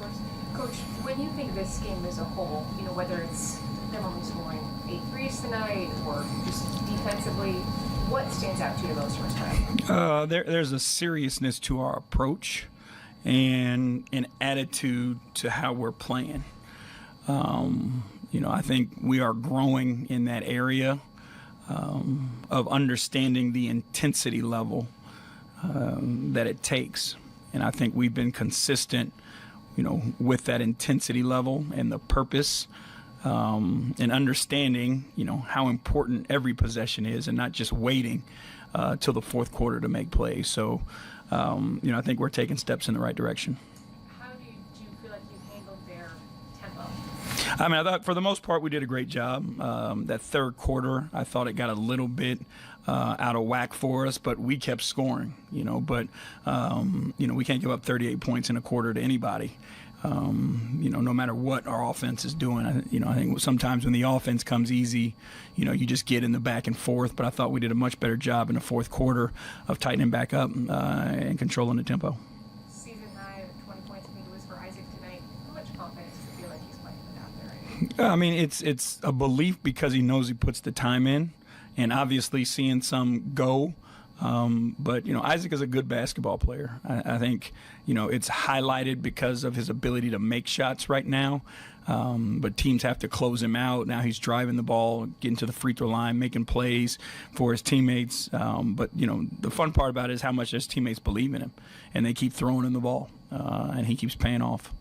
course. Coach, when you think of this game as a whole, whether it's them only scoring 8 threes tonight or just defensively, what stands out to you most first time? There's a seriousness to our approach and an attitude to how we're playing. I think we are growing in that area of understanding the intensity level that it takes. And I think we've been consistent, with that intensity level and the purpose and understanding, how important every possession is and not just waiting till the fourth quarter to make plays. So, I think we're taking steps in the right direction. How do you feel like you handled their tempo? I thought for the most part we did a great job. That third quarter, I thought it got a little bit out of whack for us, but we kept scoring, But, we can't give up 38 points in a quarter to anybody. No matter what our offense is doing. I think sometimes when the offense comes easy, you just get in the back and forth. But I thought we did a much better job in the fourth quarter of tightening back up and controlling the tempo. Season high of 20 points, I think it was for Isaac tonight. How much confidence do you feel like he's playing with out there? It's a belief because he knows he puts the time in, and obviously seeing some go. But Isaac is a good basketball player. I think, it's highlighted because of his ability to make shots right now. But teams have to close him out. Now he's driving the ball, getting to the free throw line, making plays for his teammates. But, the fun part about it is how much his teammates believe in him, and they keep throwing him the ball, and he keeps paying off.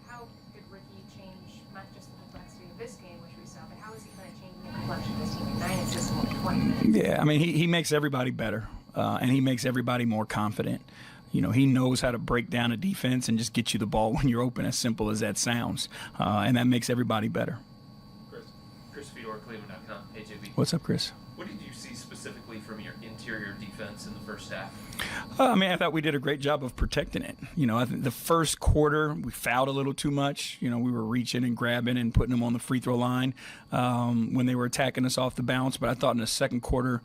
How did Ricky change not just the complexity of this game, which we saw, but how is he kind of changing the complexion of this team? 9 assists in 20 minutes. Yeah, he makes everybody better. And he makes everybody more confident. He knows how to break down a defense and just get you the ball when you're open, as simple as that sounds. And that makes everybody better. Chris Fedor, Cleveland.com. Hey, JB. What's up, Chris? What did you see specifically from your interior defense in the first half? I thought we did a great job of protecting it. I think the first quarter we fouled a little too much. We were reaching and grabbing and putting them on the free throw line when they were attacking us off the bounce. But I thought in the second quarter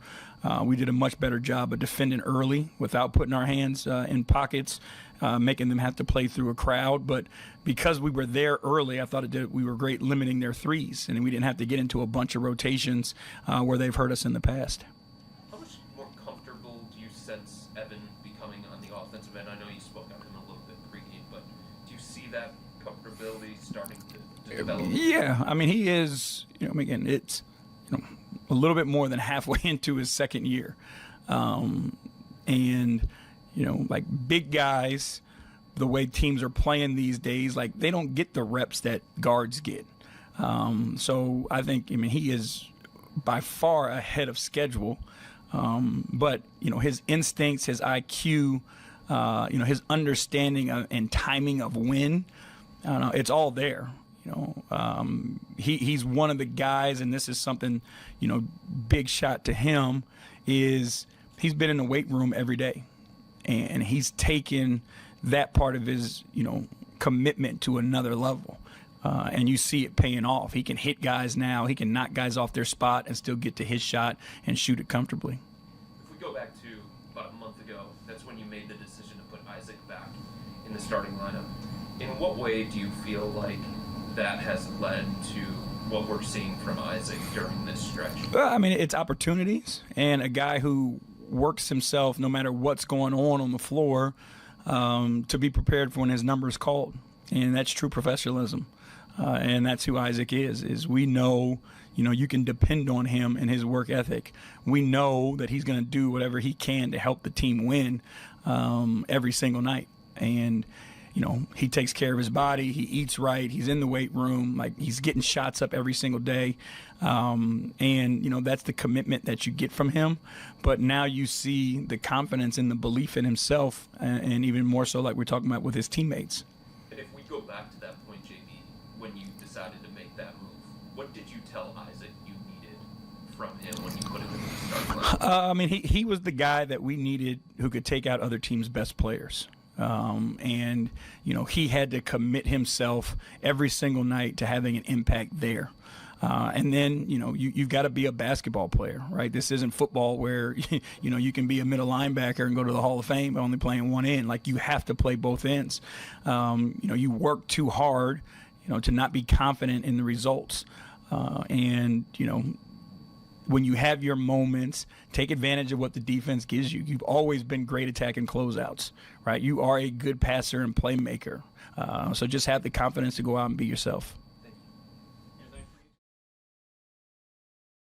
we did a much better job of defending early without putting our hands in pockets, making them have to play through a crowd. But because we were there early, I thought we were great limiting their threes, and we didn't have to get into a bunch of rotations where they've hurt us in the past. How much more comfortable do you sense Evan becoming on the offensive end? I know you spoke of him a little bit pregame, but do you see that comfortability starting to develop? Yeah, he is. Again, it's a little bit more than halfway into his second year, and like big guys, the way teams are playing these days, like they don't get the reps that guards get. So I think he is by far ahead of schedule. But his instincts, his IQ, his understanding and timing of when, it's all there. He's one of the guys, and this is something, big shot to him, is he's been in the weight room every day, and he's taken that part of his, commitment to another level. And you see it paying off. He can hit guys now. He can knock guys off their spot and still get to his shot and shoot it comfortably. If we go back to about a month ago, that's when you made the decision to put Isaac back in the starting lineup. In what way do you feel like that has led to what we're seeing from Isaac during this stretch? Well, it's opportunities, and a guy who works himself no matter what's going on the floor to be prepared for when his number is called. And that's true professionalism. And that's who Isaac is we know, you can depend on him and his work ethic. We know that he's going to do whatever he can to help the team win every single night. And, he takes care of his body. He eats right. He's in the weight room. Like, he's getting shots up every single day. And, that's the commitment that you get from him. But now you see the confidence and the belief in himself, and even more so like we're talking about with his teammates. And if we go back to that point, JB, when you decided to make that move, what did you tell Isaac you needed from him when you put him in the starting lineup? He was the guy that we needed who could take out other teams' best players. And, he had to commit himself every single night to having an impact there. And then, you've got to be a basketball player, right? This isn't football where, you can be a middle linebacker and go to the Hall of Fame only playing one end. Like, you have to play both ends. You work too hard, to not be confident in the results. And when you have your moments, take advantage of what the defense gives you. You've always been great attacking closeouts, right? You are a good passer and playmaker. So just have the confidence to go out and be yourself.